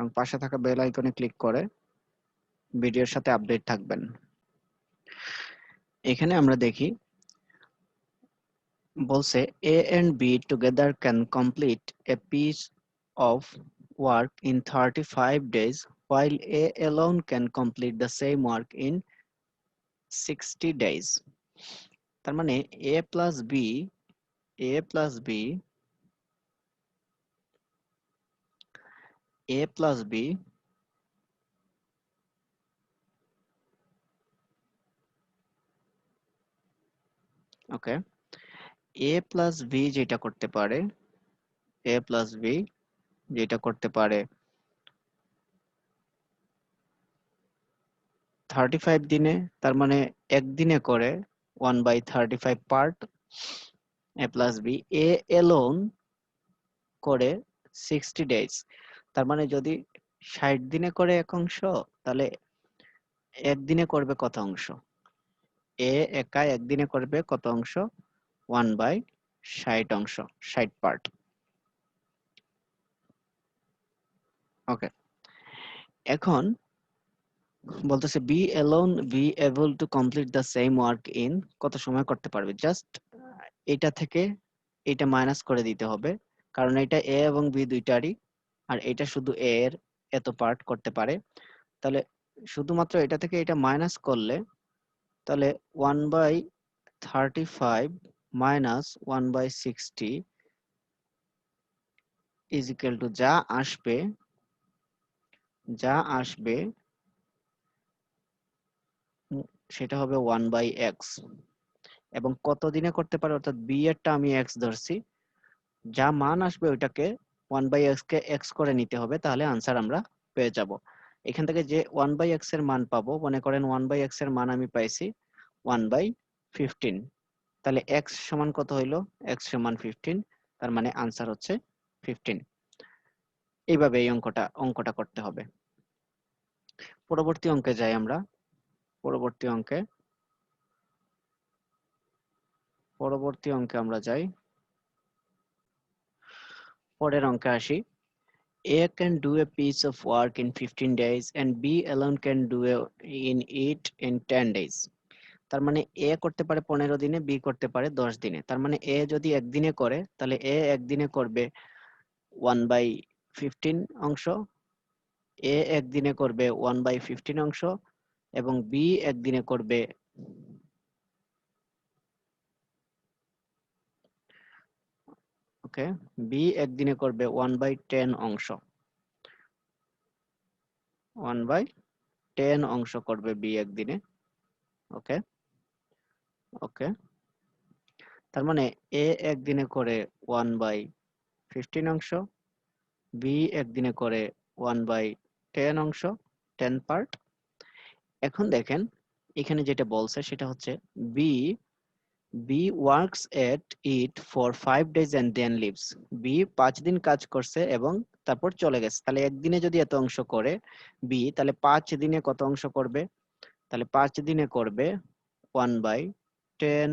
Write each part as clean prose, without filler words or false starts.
এবং পাশে থাকা বেল আইকনে ক্লিক করে ভিডিওর সাথে আপডেট থাকবেন। এখানে আমরা দেখি বলছে A and B together can complete a piece of work in 35 days while A alone can complete the same work in 60 days। তার মানে A plus B A plus B A plus B okay A plus B যেটা করতে পারে A plus B যেটা করতে পারে 35 দিনে, তার মানে একদিনে করে 1/35 part A plus B। A alone করে 60 days, তার মানে যদি 60 দিনে করে এক অংশ, তাহলে একদিনে করবে কত অংশ? A একা একদিনে করবে কত অংশ? 1/60 অংশ, 60 পার্ট। ওকে, এখন বলতেছে B alone be able to complete the same work in কত সময় করতে পারবে? জাস্ট এটা থেকে এটা মাইনাস করে দিতে হবে, কারণ এটা এ এবং বি দুইটারই, আর এটা শুধু এ এর এত পার্ট করতে পারে। তাহলে শুধুমাত্র এটা থেকে এটা মাইনাস করলে, তাহলে 1/35 মাইনাস 1/60 ইজ ইকুয়াল টু যা আসবে সেটা হবে 1/x। এবং কত দিনে করতে পারে, অর্থাৎ বি এরটা আমি এক্স ধরছি, যা মান আসবে ওইটাকে 1/x কে x করে নিতে হবে, তাহলে আনসার আমরা পেয়ে যাব। এখান থেকে যে 1/x এর মান পাবো, মনে করেন 1/x এর মান আমি পাইছি 1/15, তাহলে x সমান কত হইলো? x সমান 15, তার মানে আনসার হচ্ছে 15। এইভাবে এই অঙ্কটা করতে হবে। পরবর্তী অঙ্কে যাই আমরা। পরবর্তী অঙ্কে আমরা যাই। পরের অঙ্কে আসি। A can do a piece of work in 15 days and B alone can do it in 10 days। তার মানে A করতে পারে 15 দিনে, B করতে পারে 10 দিনে। তার মানে A যদি একদিনে করে, তাহলে A একদিনে করবে 1/15 অংশ, A একদিনে করবে 1/15 অংশ, এবং B একদিনে করবে ওকে B একদিনে করবে 1/10 অংশ। 1/10 অংশ করবে B একদিনে। ওকে ওকে তার মানে A একদিনে করে 1/15 অংশ, B একদিনে করে 1/10 অংশ, 10 পার্ট। এখন দেখেন এখানে যেটা বলছে সেটা হচ্ছে B works at it for 5 days and then leaves। B 5 দিন কাজ করছে এবং তারপর চলে গেছে। তাহলে একদিনে যদি এত অংশ করে B, তাহলে 5 দিনে কত অংশ করবে? তাহলে 5 দিনে করবে 1/10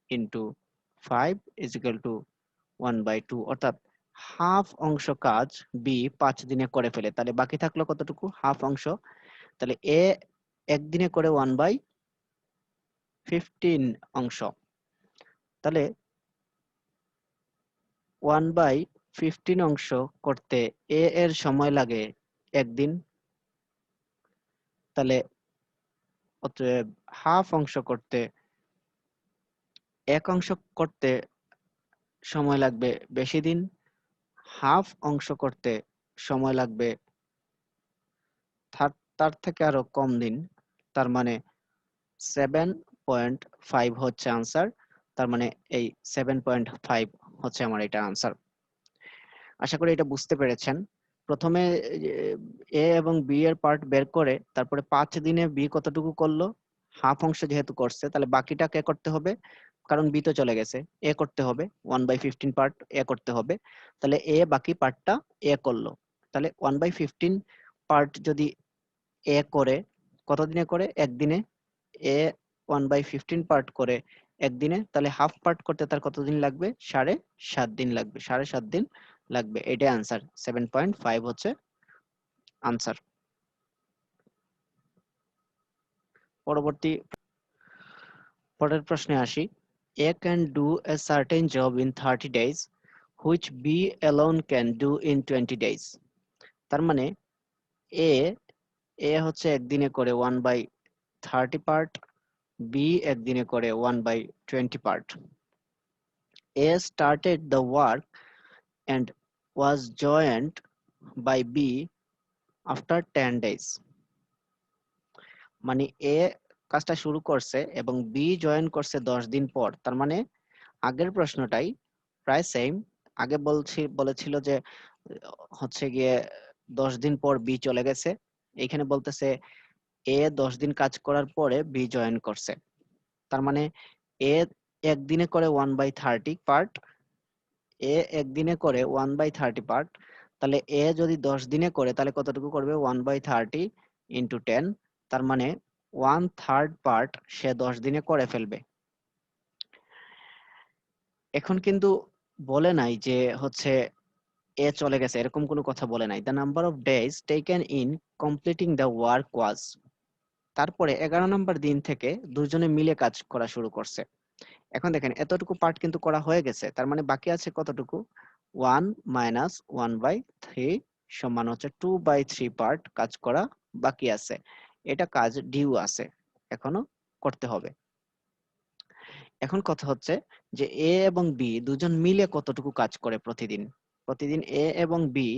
into 5 is equal to 1/2, অর্থাৎ হাফ অংশ কাজ B 5 দিনে করে ফেলে। তাহলে বাকি থাকলো কতটুকু? হাফ অংশ। তাহলে A একদিনে করে 1/15 অংশ। তাহলে 1/15 অংশ করতে A এর সময় লাগে একদিন। তাহলে অতএব হাফ অংশ করতে, এক অংশ করতে সময় লাগবে বেশি দিন, হাফ অংশ করতে সময় লাগবে তার থেকে আরো কম দিন। তার মানে 7.5 হচ্ছে আনসার। তার মানে এই 7.5 হচ্ছে আমার এটা আনসার। আশা করি এটা বুঝতে পেরেছেন। প্রথমে এ এবং বি এর পার্ট বের করে তারপরে 5 দিনে বি কতটুকু করলো, হাফ অংশ যেহেতু করছে, তাহলে বাকিটা কে করতে হবে? কারণ বি তো চলে গেছে, এ করতে হবে। 1/15 পার্ট এ করতে হবে। তাহলে এ বাকি পার্টটা এ করলো। তাহলে 1/15 পার্ট যদি এ করে, কতদিনে করে? একদিনে। এ 1/15 পার্ট করে একদিনে, তাহলে হাফ পার্ট করতে তার কতদিন লাগবে? 7.5 দিন লাগবে। 7.5 দিন লাগবে। এটাই আনসার। 7.5 হচ্ছে আনসার। পরের প্রশ্নে আসি। A can do a certain job in 30 days which B alone can do in 20 days. তার মানে এ হচ্ছে একদিনে করে 1/30 পার্ট, বি একদিনে করে 1/20 part. A started the work and was joined by B after 10 days. মানে এ কাজটা শুরু করছে এবং বি জয়েন করছে 10 দিন পর। তার মানে আগের প্রশ্নটাই প্রায় সেম। আগে বলেছিল যে হচ্ছে গিয়ে 10 দিন পর বি চলে গেছে, এখানে বলতেছে এ 10 দিন কাজ করার পরে বি জয়েন করছে। তার মানে এ একদিনে করে 1/30 পার্ট, এ একদিনে করে 1/30 পার্ট, তাহলে এ যদি 10 দিনে করে তাহলে কতটুকু করবে? 1/30 ইন্টু 10, তার মানে 1/3 পার্ট সে 10 দিনে করে ফেলবে। এখন কিন্তু বলে নাই যে হচ্ছে এ চলে গেছে, এরকম কোনো কথা বলে নাই। The number of days taken in completing the work was, তারপরে 11 নম্বর দিন থেকে দুজনে মিলে কাজ করা শুরু করছে। এখন দেখেন এতটুকু পার্ট কিন্তু করা হয়ে গেছে, তার মানে বাকি আছে কতটুকু? 1 মাইনাস 1/3 সমান হচ্ছে 2/3 পার্ট কাজ করা বাকি আছে। এটা কাজ ডিউ আছে, এখনো করতে হবে। এখন কথা হচ্ছে যে এ এবং বি দুজন মিলে কতটুকু কাজ করে প্রতিদিন। প্রতিদিন এ এবং বি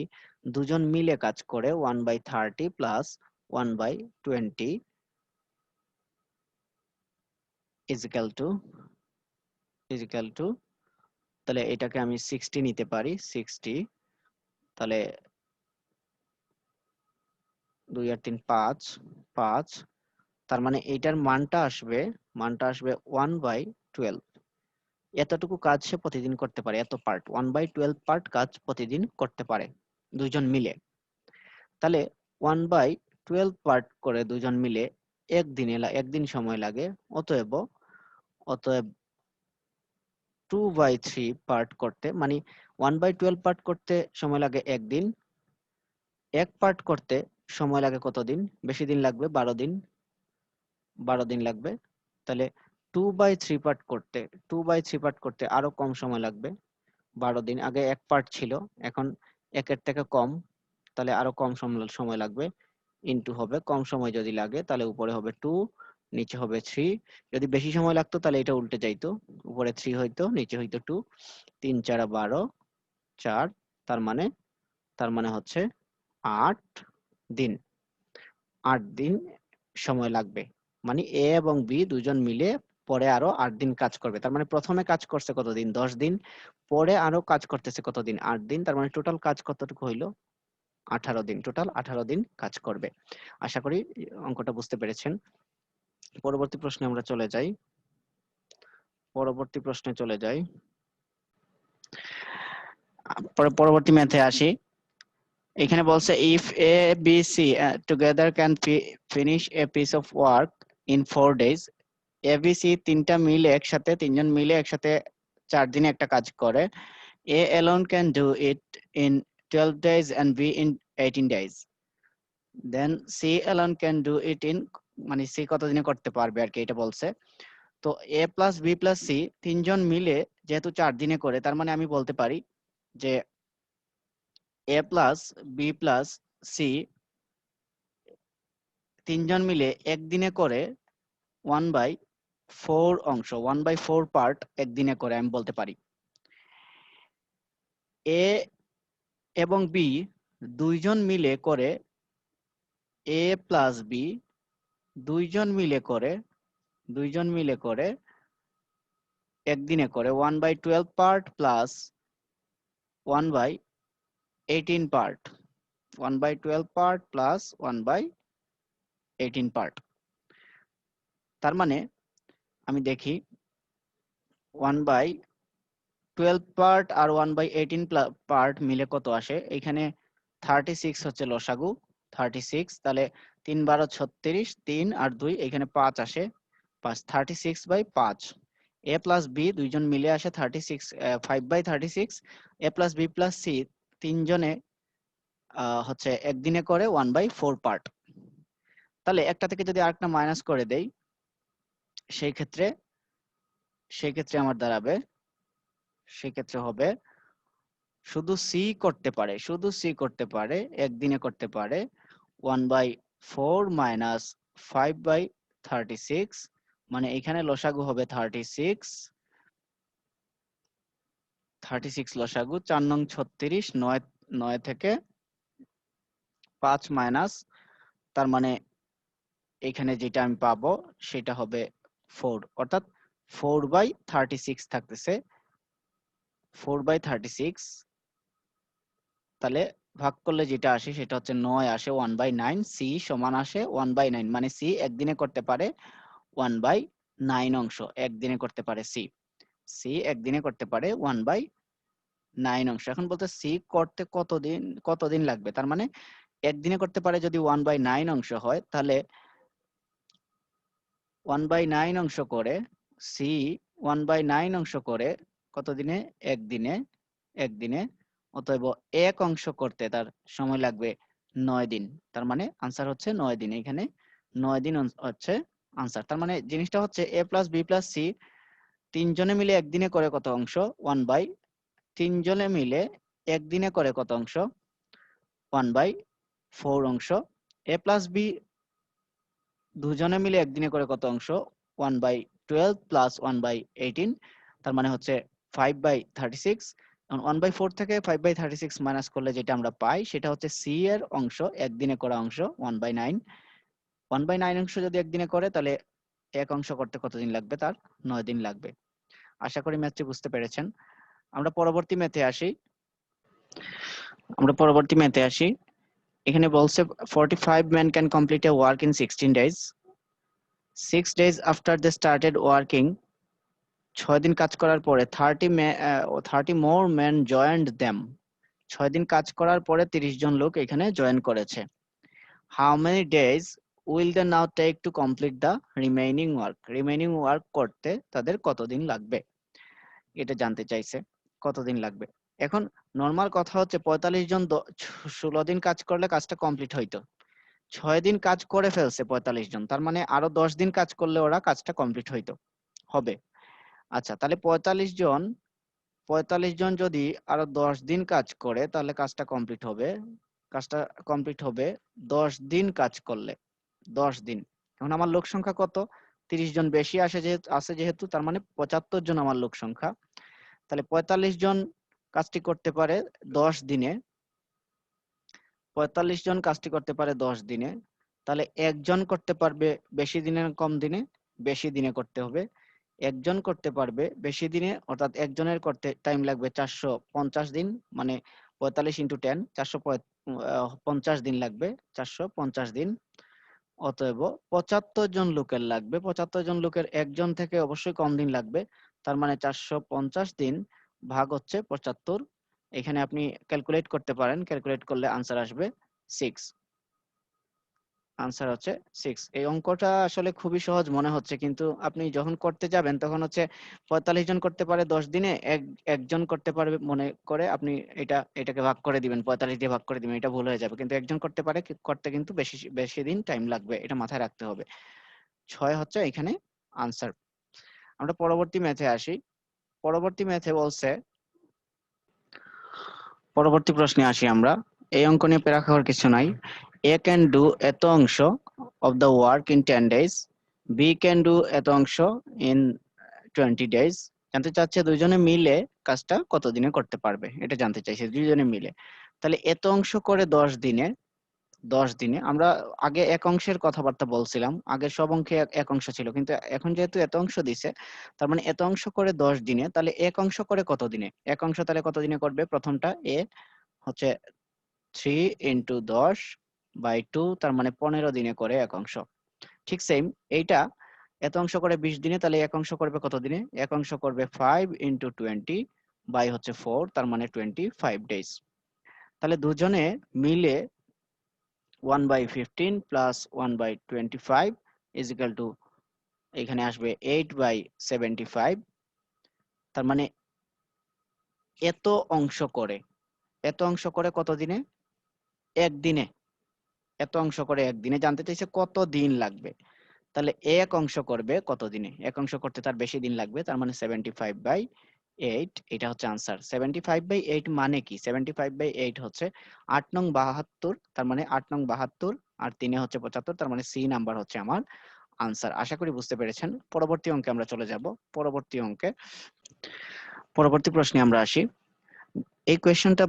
দুজন মিলে কাজ করে 1/30 প্লাস 1/20 ইজিক্যাল টু তাহলে এটাকে আমি 60 নিতে পারি, 60, তাহলে 2 আর 3 5, 5, তার মানে এইটার মানটা আসবে 1/12। এতটুকু কাজ সে প্রতিদিন করতে পারে, এত পার্ট 1/12 পার্ট কাজ প্রতিদিন করতে পারে দুজন মিলে। তাহলে 1/12 পার্ট করে দুজন মিলে একদিন সময় লাগে, অতএব 2/3 পার্ট করতে, মানে 1/12 পার্ট করতে সময় লাগে একদিন, এক পার্ট করতে সময় লাগে কতদিন? বেশি দিন লাগবে, 12 দিন লাগবে। তাহলে 2/3 পার্ট করতে আরো কম সময় লাগবে, 12 দিন। আগে এক পার্ট ছিল, এখন একের থেকে কম, তাহলে আরো কম সময় লাগবে। ইনটু হবে, কম সময় যদি লাগে তাহলে উপরে হবে 2, নিচে হবে 3। যদি বেশি সময় লাগতো তাহলে এটা উল্টে যাইতো, উপরে 3 হইতো, নিচে হইতো 2। 3 4 12, 4, তার মানে হচ্ছে 8 দিন। 8 দিন সময় লাগবে। মানে এ এবং বি দুজন মিলে পরে আরো 8 দিন কাজ করবে। তার মানে প্রথমে কাজ করছে কতদিন? 10 দিন, পরে আরো কাজ করতেছে কতদিন? 8 দিন। তার মানে টোটাল কাজ কতটুকু হইলো? 18 দিন। টোটাল 18 দিন কাজ করবে। আশা করি অঙ্কটা বুঝতে পেরেছেন। পরবর্তী প্রশ্নে আমরা চলে যাই। পরবর্তী ম্যাথে আসি। এখানে বলছে if A B C together can finish a piece of work in 4 days, A B C তিনজন মিলে একসাথে 4 দিনে একটা কাজ করে, A alone can do it in 12 days and B in 18 days, then C alone can do it in, মানে C কতদিনে করতে পারবে আর কি, এটা বলছে। তো এ প্লাস বি প্লাস সি তিনজন মিলে যেহেতু 4 দিনে করে, তার মানে আমি বলতে পারি যে এ প্লাস বি প্লাস সি তিনজন মিলে একদিনে করে 1/4 পার্ট একদিনে করে, আমি বলতে পারি। এ এবং বি দুইজন মিলে করে, এ প্লাস বি দুইজন মিলে করে একদিনে করে 1/12 part plus 1/18 part, 1/12 part plus 1/18 part. তার মানে আমি দেখি 1/12 পার্ট আর 1/18 পার্ট মিলে কত আসে। এখানে 36 হচ্ছে লসাগু, 36, তাহলে 3 12 36, 3 আর 2 এখানে 5 আসে, 5, 36/5। এ প্লাস বি দুইজন মিলে আসে 36, 5/36। এ প্লাস বি প্লাস সি তিনজনে হচ্ছে একদিনে করে 1/4 পার্ট। তাহলে একটা থেকে যদি আরেকটা মাইনাস করে দেই, সেই ক্ষেত্রে আমার দাঁড়াবে, সেই ক্ষেত্রে হবে শুধু সি করতে পারে একদিনে করতে পারে 1/4 মাইনাস 5/36, মানে এখানে লসাগু হবে 36 লসাগু 4 নং 36, 9 থেকে 5 মাইনাস, তার মানে এখানে যেটা আমি পাবো সেটা হবে 4, অর্থাৎ 4/36 থাকতেছে, 4/36। তাহলে ভাগ করলে যেটা আসে সেটা হচ্ছে 9 আসে 1/9, সি সমান আসে 1/9, মানে সি একদিনে করতে পারে 1/9 অংশ, একদিনে করতে পারে সি একদিনে করতে পারে 1/9 অংশ। এখন বলতে সি করতে কতদিন লাগবে, তার মানে একদিনে করতে পারে যদি 1/9 অংশ হয়, তাহলে 1/9 অংশ করে সি 1/9 অংশ করে কতদিনে, একদিনে, অতএব এক অংশ করতে তার সময় লাগবে 9 দিন। তার মানে আনসার হচ্ছে 9 দিন, এখানে 9 দিন হচ্ছে আনসার। তার মানে জিনিসটা হচ্ছে এ প্লাস বি প্লাস সি তিনজনে মিলে একদিনে করে কত অংশ, 3জনে মিলে একদিনে করে কত অংশ, 1/4 অংশ। এ প্লাস বি দুজনে মিলে একদিনে করে কত অংশ, 1/12 প্লাস 1/18, তার মানে হচ্ছে 5/36। 1/4 থেকে 5/36 মাইনাস করলে যেটা আমরা পাই সেটা হচ্ছে সি এর অংশ, একদিনে করা অংশ 1/9। 1/9 অংশ যদি একদিনে করে তাহলে এক অংশ করতে কতদিন লাগবে, তার 9 দিন লাগবে। আশা করি ম্যাথটি বুঝতে পেরেছেন। আমরা পরবর্তী ম্যাথে আসি। এখানে বলছে 45 men can complete a work in 16 days. 6 days after they started working, 6 দিন কাজ করার পরে 30 more men joined them. 6 দিন কাজ করার পরে 30 জন লোক এখানে জয়েন করেছে। How many days will they now take to complete the remaining work? Remaining work করতে তাদের কতদিন লাগবে, এটা জানতে চাইছে, কতদিন লাগবে। এখন নরমাল কথা হচ্ছে 45 জন 16 দিন কাজ করলে কাজটা কমপ্লিট হইতো, 6 দিন কাজ করে ফেলছে 45 জন, তার মানে আরো 10 দিন কাজ করলে ওরা কাজটা কমপ্লিট হবে। আচ্ছা, তাহলে 45 জন যদি আরো 10 দিন কাজ করে তাহলে কাজটা কমপ্লিট হবে 10 দিন কাজ করলে, 10 দিন। এখন আমার লোক সংখ্যা কত, 30 জন বেশি আছে যেহেতু, তার মানে 75 জন আমার লোক সংখ্যা। তাহলে 45 জন কাজটি করতে পারে 10 দিনে, 45 জন কাজটি করতে পারে 10 দিনে। তাহলে একজন করতে পারবে বেশি দিনে না কম দিনে, বেশি দিনে করতে হবে। একজন করতে পারবে বেশি দিনে, অর্থাৎ একজনের করতে টাইম লাগবে 450 দিন, মানে 45 ইন্টু 10, 450 দিন লাগবে, 450 দিন। অতএব 75 জন লোকের লাগবে, 75 জন লোকের একজন থেকে অবশ্যই কম দিন লাগবে, তার মানে 450 দিন ভাগ হচ্ছে 75। এখানে আপনি ক্যালকুলেট করতে পারেন, ক্যালকুলেট করলে আনসার আসবে 6। আনসার হচ্ছে 6। এই অঙ্কটা আসলে খুবই সহজ মনে হচ্ছে, কিন্তু আপনি যখন করতে যাবেন তখন হচ্ছে 45 জন করতে পারে 10 দিনে, একজন করতে পারবে মনে করে আপনি এটাকে ভাগ করে দিবেন, 45 দিয়ে ভাগ করে দিবেন, এটা ভুল হয়ে যাবে। কিন্তু একজন করতে পারে, করতে কিন্তু বেশি বেশি দিন টাইম লাগবে, এটা মাথায় রাখতে হবে। 6 হচ্ছে এখানে আনসার। আমরা পরবর্তী ম্যাথে আসি। পরবর্তী প্রশ্নে আসি আমরা। এই অঙ্ক নিয়ে প্যারা খাওয়ার কিছু নাই। এ ক্যান ডু এত অংশ of the work in 10 days, B can do এত অংশ ইন 20 days। জানতে চাচ্ছে দুজনে মিলে কাজটা কত দিনে করতে পারবে, এটা জানতে চাইছে দুজনে মিলে। তাহলে এত অংশ করে 10 দিনে আমরা আগে এক অংশের কথাবার্তা বলছিলাম, আগে সব অঙ্কে এক অংশ ছিল, কিন্তু এখন যেহেতু এত অংশ দিছে, তার মানে এত অংশ করে 10 দিনে, তাহলে এক অংশ করে কত দিনে, এক অংশ তাহলে কত দিনে করবে, প্রথমটা এ হচ্ছে 3 ইন্টু 10/2, তার মানে 15 দিনে করে এক অংশ। ঠিক সেম এইটা এত অংশ করে 20 দিনে, তাহলে এক অংশ করবে কত দিনে, এক অংশ করবে 5 ইন্টু 20 বাই হচ্ছে 4, তার মানে 25 ডেজ। তাহলে দুজনে মিলে 1/15 প্লাস 1/25 ইজ ইকাল টু, এখানে আসবে 8/75। তার মানে এত অংশ করে কত দিনে, একদিনে, এত অংশ করে একদিনে। জানতে চাইছে কত দিন লাগবে, তাহলে এক অংশ করবে কত দিনে, এক অংশ করতে তার বেশি দিন লাগবে, তার মানে 75/8, এটা হচ্ছে আনসার। 75/8 মানে কি? 75/8 হচ্ছে 8 নং 72, তার মানে 8 নং 72 আর 3 হচ্ছে 75, তার মানে সি নাম্বার হচ্ছে আমার আনসার। আশা করি বুঝতে পেরেছেন। পরবর্তী অঙ্কে আমরা চলে যাব। পরবর্তী প্রশ্নে আমরা আসি। এই কোয়েশ্চেনটা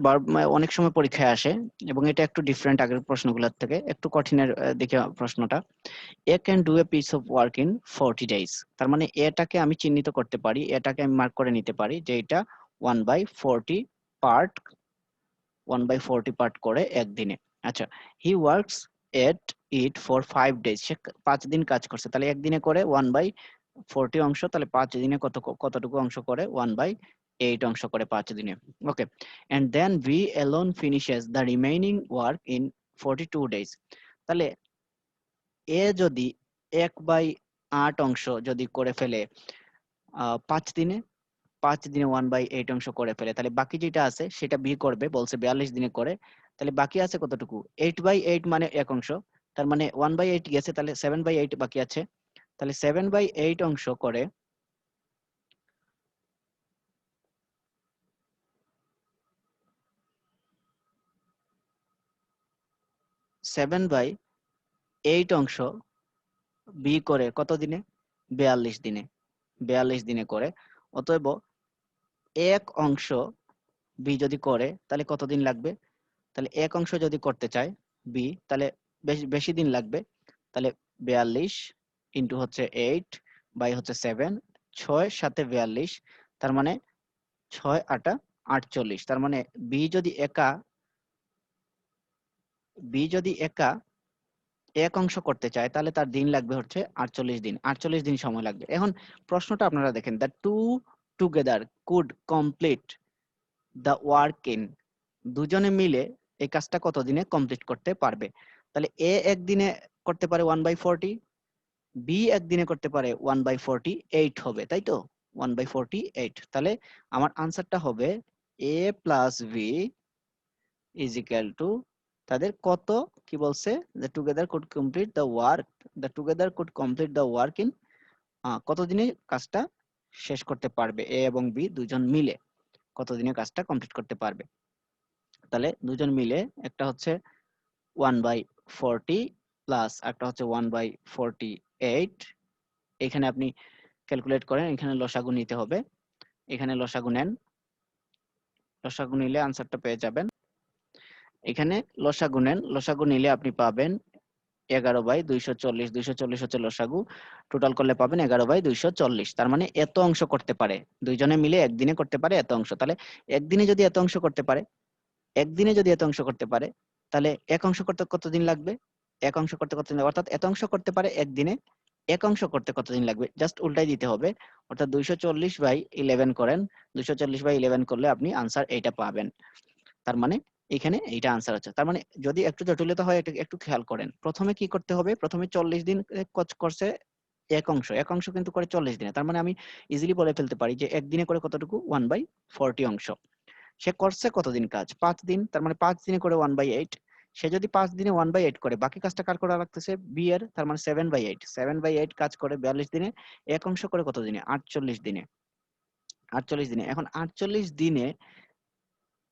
অনেক সময় পরীক্ষায় আসে এবং এটা একটু ডিফারেন্ট আগের প্রশ্নগুলোর থেকে, একটু কঠিনের দিকে প্রশ্নটা। A can do a piece of work in 40 days, তার মানে এটাকে আমি চিহ্নিত করতে পারি, এটাকে আমি মার্ক করে নিতে পারি যে এটা 1/40 পার্ট, 1/40 পার্ট করে একদিনে। আচ্ছা, he works at it for 5 days, সে 5 দিন কাজ করছে, তাহলে একদিনে করে 1/40 অংশ, তাহলে 5 দিনে কতটুকু অংশ করে? 1/8 অংশ করে 5 দিনে। Okay, and then B alone finishes the remaining work in 42 days, তাহলে এ যদি 1/8 অংশ যদি করে ফেলে 5 দিনে, 5 দিনে 1/8 অংশ করে ফেলে, তাহলে বাকি যেটা আছে সেটা বি করবে, বলছে 42 দিনে করে, তাহলে বাকি আছে কতটুকু? 8/8 মানে এক অংশ, তার মানে 1/8 গেছে, তাহলে 7/8 বাকি আছে, তাহলে 7/8 অংশ করে 7/8 অংশ বি করে কত দিনে? 42 দিনে, 42 দিনে করে। অতএব এক অংশ বি যদি করে তাহলে কতদিন লাগবে? তাহলে এক অংশ যদি করতে চায় বি, তাহলে বেশি দিন লাগবে, তাহলে 42 ইন্টু হচ্ছে 8 বাই হচ্ছে 7, 6 সাথে 42, তার মানে 6 8 48, তার মানে বি যদি একা এক অংশ করতে চায় তাহলে তার দিন লাগবে হচ্ছে 48 দিন, 48 দিন সময় লাগবে। এখন প্রশ্নটা আপনারা দেখেন, the two together could complete the work in, দুজনে মিলে এই কাজটা কত দিনে কমপ্লিট করতে পারবে? তাহলে এ একদিনে করতে পারে 1/40, বি একদিনে করতে পারে 1/48 হবে, তাই তো? 1/48, তাহলে আমার আনসারটা হবে A plus B is equal to, তাদের কত কি বলছে? The together could complete the work, the together could complete the work in, কতদিনে কাজটা শেষ করতে পারবে? এ এবং বি দুজন মিলে কতদিনে কাজটা কমপ্লিট করতে পারবে? তাহলে দুজন মিলে একটা হচ্ছে 1/40 প্লাস একটা হচ্ছে 1/48, এখানে আপনি ক্যালকুলেট করেন, এখানে লসাগু নিতে হবে, এখানে লসাগু নেন, লসাগু নিলে আনসারটা পেয়ে যাবেন। এখানে লসাগু নেন, লসাগু নিলে আপনি পাবেন 11/240, 240 হচ্ছে লসাগু, টোটাল করলে পাবেন 11/240, তার মানে এত অংশ করতে পারে, দুইজনে মিলে একদিনে করতে পারে এত অংশ। তাহলে একদিনে যদি এত অংশ করতে পারে, তাহলে এক অংশ করতে কতদিন লাগবে? এক অংশ করতে কতদিন লাগবে? অর্থাৎ এত অংশ করতে পারে একদিনে, এক অংশ করতে কতদিন লাগবে? জাস্ট উল্টাই দিতে হবে, অর্থাৎ 240/11 করেন, 240/11 করলে আপনি আনসার এইটা পাবেন। তার মানে এখানে এইটা আনসার হচ্ছে। তার মানে যদি একটু জটিলতা হয় এটা একটু খেয়াল করেন। প্রথমে কি করতে হবে? প্রথমে 40 দিন করছে এক অংশ কিন্তু করে 40 দিনে, তার মানে আমি ইজিলি বলে ফেলতে পারি যে একদিনে করে কতটুকু? 1/40 অংশ। সে করছে কতদিন কাজ? 5 দিন, তার মানে 5 দিনে করে 1/8। সে যদি 5 দিনে 1/8 করে, বাকি কাজটা কার করা লাগতেছে? বি এর, তার মানে 7/8, 7/8 কাজ করে 42 দিনে, এক অংশ করে কত দিনে? 48 দিনে, 48 দিনে। এখন 48 দিনে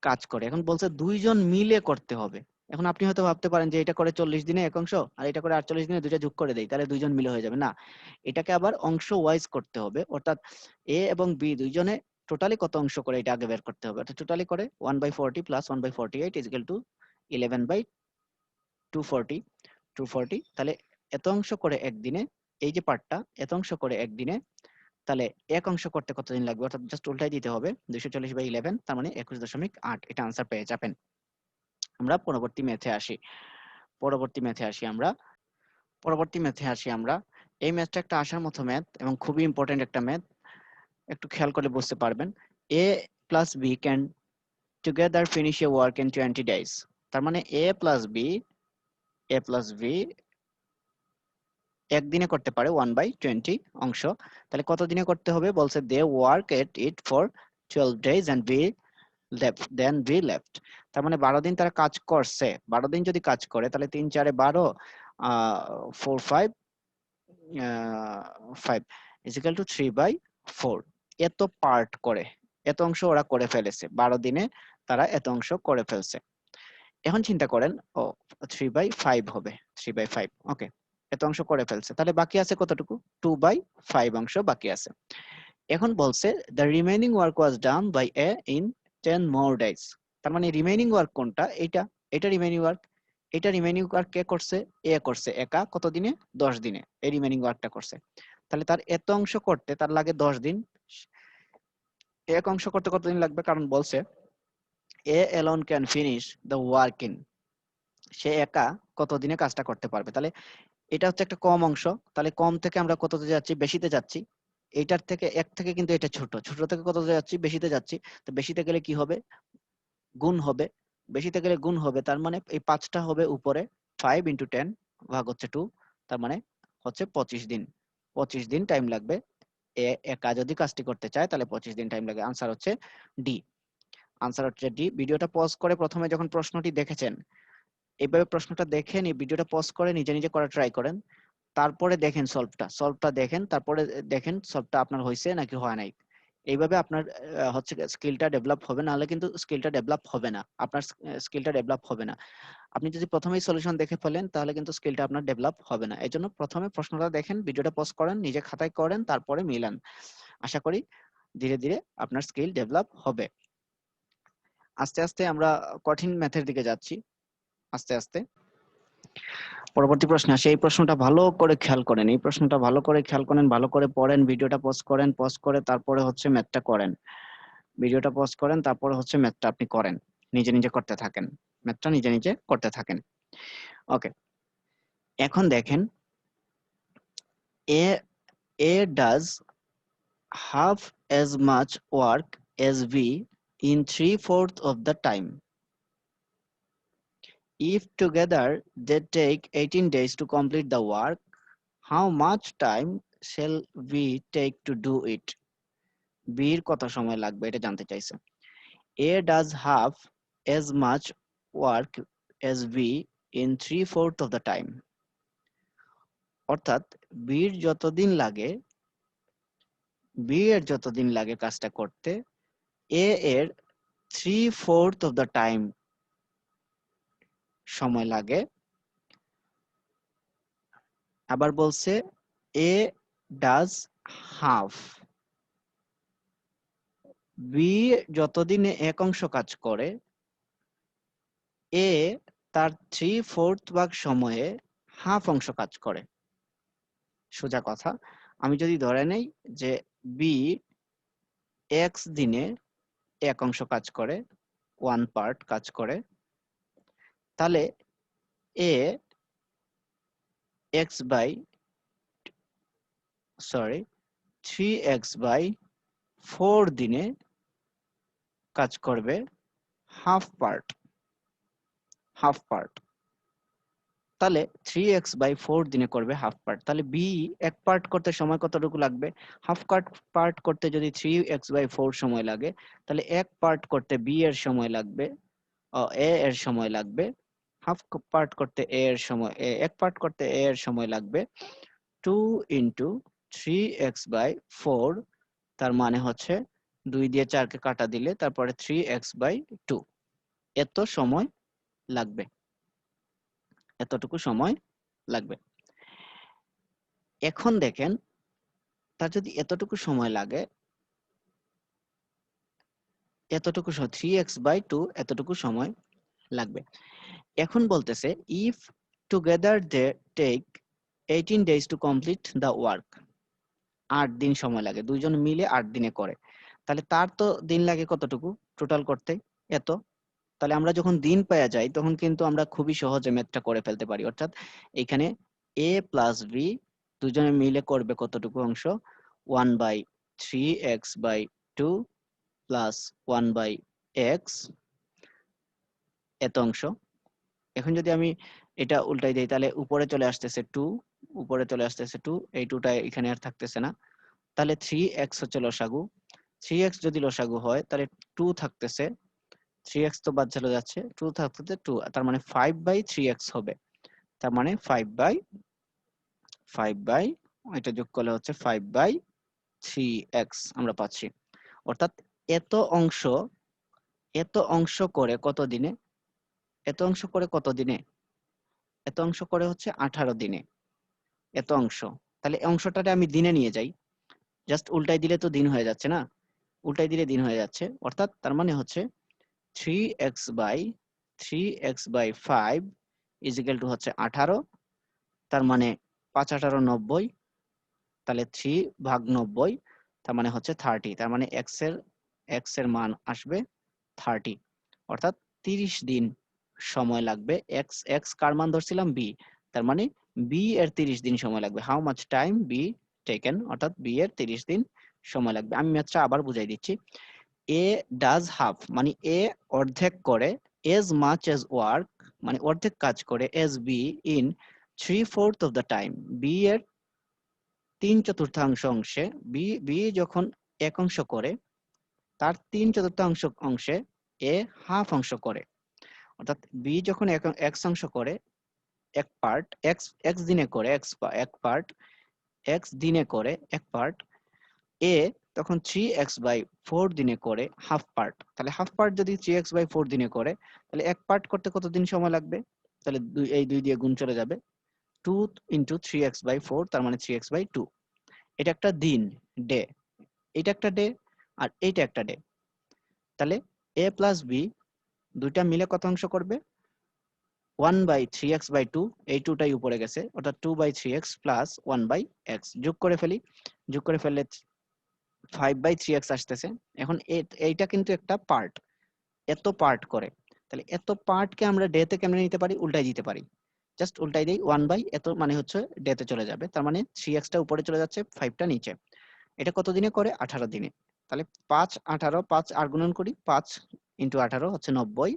কাজ করে, এখন বলছে দুইজন মিলে করতে হবে। এখন আপনি হয়তো ভাবতে পারেন যে এটা করে 40 দিনে এক অংশ আর এটা করে 48 দিনে, দুইটা যোগ করে দেই তাহলে দুইজন মিলে হয়ে যাবে, না, এটাকে আবার অংশ ওয়াইজ করতে হবে, অর্থাৎ এ এবং বি দুইজনে টোটালি কত অংশ করে এটা আগে বের করতে হবে। অর্থাৎ টোটালি করে 1/40 প্লাস 1/48 ইজ ইকুয়াল টু 11/240, 240, তাহলে এত অংশ করে একদিনে, এই যে পার্টটা এত অংশ করে একদিনে, তাহলে এক অংশ করতে কতদিন লাগবে? অর্থাৎ জাস্ট উল্টাই দিতে হবে, 240/11, তার মানে 21.8, এটা আনসার পেয়ে যাবেন। আমরা পরবর্তী ম্যাথে আসি। আমরা এই ম্যাথটা একটা আসার মতো ম্যাথ এবং খুবই ইম্পর্টেন্ট একটা ম্যাথ, একটু খেয়াল করলে বুঝতে পারবেন। A plus B can together finish a work in 20 days, তার মানে এ প্লাস বি একদিনে করতে পারে 1/20 অংশ, তাহলে কত দিনে করতে হবে? বলছে they work at it for 12 days and we left, then we left, তার মানে 12 দিন তারা কাজ করছে। 12 দিন যদি কাজ করে তাহলে 3 4 12 4 5 5 is equal to 3/4। এত পার্ট করে, এত অংশ ওরা করে ফেলেছে 12 দিনে, তারা এত অংশ করে ফেলছে। এখন চিন্তা করেন, ও 3/5 হবে, 3/5, ওকে, এত অংশ করে ফেলছে, তাহলে বাকি আছে কতটুকু? 2/5 অংশ বাকি আছে। এখন বলছে the remaining work was done by A in 10 more days। তার মানে রিমেইনিং ওয়ার্ক কোনটা? এটা রিমেইনিং ওয়ার্ক। এটা রিমেইনিং ওয়ার্ক কে করছে? এ করছে, একা কত দিনে? 10 দিনে এই রিমেইনিং ওয়ার্কটা করছে। তাহলে তার এত অংশ করতে তার লাগে 10 দিন। এক অংশ করতে কতদিন লাগবে? কারণ বলছে A alone can finish the work in, সে একা কত দিনে কাজটা করতে পারবে। তাহলে এটা হচ্ছে একটা কম অংশ, তাহলে কম থেকে আমরা কততে যাচ্ছি? বেশিতে যাচ্ছি। এইটার থেকে এক থেকে কিন্তু এটা ছোট, ছোট থেকে কততে যাচ্ছি? বেশিতে যাচ্ছি। তো বেশিতে গেলে কি হবে? গুণ হবে। বেশিতে গেলে গুণ হবে, তার মানে এই 5টা হবে উপরে, 5 × 10 ভাগ হচ্ছে 2, তার মানে হচ্ছে 25 দিন। 25 দিন টাইম লাগবে একা যদি কাজটি করতে চায়, তাহলে 25 দিন টাইম লাগে। আনসার হচ্ছে ডি। আনসার হচ্ছে ডি। ভিডিওটা পজ করে প্রথমে যখন প্রশ্নটি দেখেছেন, এইভাবে প্রশ্নটা দেখেন, এই ভিডিওটা পজ করে নিজে নিজে করা ট্রাই করেন, তারপরে দেখেন সলভটা দেখেন, তারপরে দেখেন সলভটা আপনার হয়েছে নাকি হয় নাই। এইভাবে আপনার হচ্ছে স্কিলটা ডেভেলপ হবে, নাহলে কিন্তু স্কিলটা ডেভেলপ হবে না, আপনার স্কিলটা ডেভেলপ হবে না। আপনি যদি প্রথমেই সলিউশন দেখে ফেলেন তাহলে কিন্তু স্কিলটা আপনার ডেভেলপ হবে না। এজন্য প্রথমে প্রশ্নটা দেখেন, ভিডিওটা পজ করেন, নিজে খাতায় করেন, তারপরে মিলান। আশা করি ধীরে ধীরে আপনার স্কিল ডেভেলপ হবে। আস্তে আস্তে আমরা কঠিন ম্যাথের দিকে যাচ্ছি, আস্তে আস্তে। পরবর্তী প্রশ্ন আসে, এই প্রশ্নটা ভালো করে খেয়াল করেন, এই প্রশ্নটা ভালো করে খেয়াল করেন, ভালো করে পড়েন, ভিডিওটা পজ করেন, পজ করে তারপরে হচ্ছে ম্যাথটা করেন। ভিডিওটা পজ করেন, তারপরে হচ্ছে ম্যাথটা আপনি করেন, নিজে নিজে করতে থাকেন, ম্যাথটা নিজে নিজে করতে থাকেন। ওকে, এখন দেখেন, A does half as much work as B in 3/4 of the time. If together they take 18 days to complete the work, how much time shall we take to do it? B এর কত সময় লাগবে এটা জানতে চাইছে। A does half as much work as B in 3/4 of the time. অর্থাৎ B এর যতদিন লাগে কাজটা করতে, A এর 3/4 of the time সময় লাগে। আবার বলছে A does half, B যতদিনে এক অংশ কাজ করে, A তার 3/4 ভাগ সময়ে হাফ অংশ কাজ করে। সোজা কথা, আমি যদি ধরে নেই যে B x দিনে এক অংশ কাজ করে, 1 পার্ট কাজ করে, তাহলে A x বাই 3x/4 দিনে কাজ করবে হাফ পার্ট। তাহলে 3x/4 দিনে করবে হাফ পার্ট। তাহলে বি এক পার্ট করতে সময় কতটুকু লাগবে? হাফ পার্ট করতে যদি 3x/4 সময় লাগে, তাহলে এক পার্ট করতে বি এর সময় লাগবে, এ এর সময় লাগবে, হাফ পার্ট করতে এ এর সময়, এক পার্ট করতে এ এর সময় লাগবে 2 × 3x/4, তার মানে হচ্ছে 2 দিয়ে 4 কে কাটা দিলে তারপরে 3x/2, এত সময় লাগবে, এতটুকু সময় লাগবে। এখন দেখেন, তার যদি এতটুকু সময় লাগে, এতটুকু 3x/2 এতটুকু সময় লাগবে। এখন বলতেছে if together they take 18 days to complete the work, 8 দিন সময় লাগে, দুইজন মিলে 8 দিনে করে, তাহলে তার তো দিন লাগে কতটুকু টোটাল করতে? এত। তাহলে আমরা যখন দিন পেয়ে যাই তখন কিন্তু আমরা খুবই সহজে ম্যাথটা করে ফেলতে পারি। অর্থাৎ এখানে a প্লাস b দুজনে মিলে করবে কতটুকু অংশ? 1/3x/2 প্লাস 1/x, এত অংশ। এখন যদি আমি এটা উল্টাই দেই তাহলে উপরে চলে আসতেছে 2, উপরে চলে আসতেছে 2, এই 2টা এখানে আর থাকতেছে না, তাহলে 3x হচ্ছে লসাগু। 3x যদি লসাগু হয় তাহলে 2 থাকতেছে, 3x তো বাদ চলে যাচ্ছে, 2 থাকতে 2, তার মানে 5/3x হবে। তার মানে 5 বাই এটা যোগ করলে হচ্ছে 5/3x আমরা পাচ্ছি। অর্থাৎ এত অংশ এত অংশ করে কত দিনে? এত অংশ করে কত দিনে? এত অংশ করে হচ্ছে 18 দিনে। এত অংশ, তাহলে এই অংশটাকে আমি দিনে নিয়ে যাই, জাস্ট উল্টাই দিলে তো দিন হয়ে যাচ্ছে না? উল্টাই দিলে দিন হয়ে যাচ্ছে, অর্থাৎ তার মানে হচ্ছে 3x/5 ইজ ইকুয়াল টু হচ্ছে 18, তার মানে 5×18 = 90, তাহলে 3/90, তার মানে হচ্ছে 30, তার মানে x এর মান আসবে 30, অর্থাৎ 30 দিন সময় লাগবে। x কার মান ধরছিলাম? b, তার মানে b এর 30 দিন সময় লাগবে। How much time b taken, অর্থাৎ b এর 30 দিন সময় লাগবে। আমি ম্যাথটা আবার বুঝাই দিচ্ছি। a does half মানে a অর্ধেক করে, as much as work মানে অর্ধেক কাজ করে, as b in 3/4 of the time, b এর 3/4 অংশে, b যখন এক অংশ করে তার 3/4 অংশে a হাফ অংশ করে। অর্থাৎ b যখন এক অংশ করে, এক পার্ট, x দিনে করে এক পার্ট, x দিনে করে এক পার্ট, a তখন 3x/4 দিনে করে হাফ পার্ট। তাহলে হাফ পার্ট যদি 3x/4 দিনে করে, তাহলে এক পার্ট করতে কত দিন সময় লাগবে? তাহলে এই 2 দিয়ে গুণ চলে যাবে, 2 × 3x/4, তার মানে 3x/2। এটা একটা দিন, ডে, এটা একটা ডে, আর এইটা একটা ডে। তাহলে a প্লাস b দুইটা মিলে কত অংশ করবে? 1/3x/2, এই 2টাই উপরে গেছে, অর্থাৎ 2/3x প্লাস 1/x যোগ করে ফেলি। যোগ করে ফেললে 5/3x আসতেছে। এখন এইটা কিন্তু একটা পার্ট, এত পার্ট করে, তাহলে এত পার্টকে আমরা ডে তে কেমনে নিতে পারি? উল্টাই দিতে পারি, জাস্ট উল্টাই দেই, 1/এত মানে হচ্ছে ডে তে চলে যাবে, তার মানে 3x টা উপরে চলে যাচ্ছে, 5টা নিচে। এটা কত দিনে করে? 18 দিনে। তাহলে 5/18, 5 আর গুণন করি, 5 × 18 হচ্ছে 90,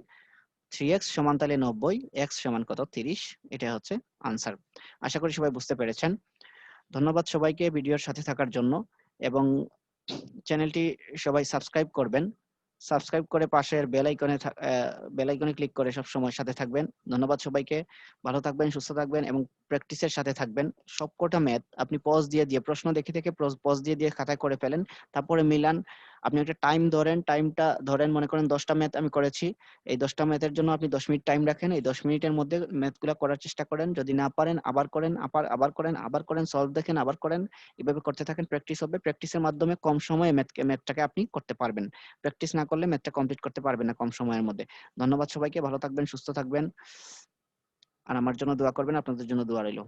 3x সমান তাহলে 90, x সমান কত? 30। এটা হচ্ছে আনসার। আশা করি সবাই বুঝতে পেরেছেন। ধন্যবাদ সবাইকে ভিডিওর সাথে থাকার জন্য, এবং চ্যানেলটি সবাই সাবস্ক্রাইব করবেন। সাবস্ক্রাইব করে পাশের বেল আইকনে ক্লিক করে সব সময় সাথে থাকবেন। ধন্যবাদ সবাইকে। ভালো থাকবেন, সুস্থ থাকবেন এবং প্র্যাকটিসের সাথে থাকবেন। সবকটা ম্যাথ আপনি পজ দিয়ে প্রশ্ন দেখে পজ দিয়ে খাতায় করে ফেলেন। তারপরে মিলান। আপনি একটা টাইম ধরেন, টাইমটা ধরেন, মনে করেন 10টা ম্যাথ আমি করেছি। এই 10টা ম্যাথের জন্য আপনি 10 মিনিট টাইম রাখেন। এই 10 মিনিটের মধ্যে ম্যাথগুলা করার চেষ্টা করেন। যদি না পারেন আবার করেন, আবার করেন, সলভ দেখেন, আবার করেন। এভাবে করতে থাকেন, প্র্যাকটিস হবে। প্র্যাকটিসের মাধ্যমে কম সময়ে ম্যাথটাকে আপনি করতে পারবেন। প্র্যাকটিস না করলে ম্যাথটা কমপ্লিট করতে পারবেন না কম সময়ের মধ্যে। ধন্যবাদ সবাইকে, ভালো থাকবেন, সুস্থ থাকবেন। আর আমার জন্য দোয়া করবেন, আপনাদের জন্য দোয়া রইল।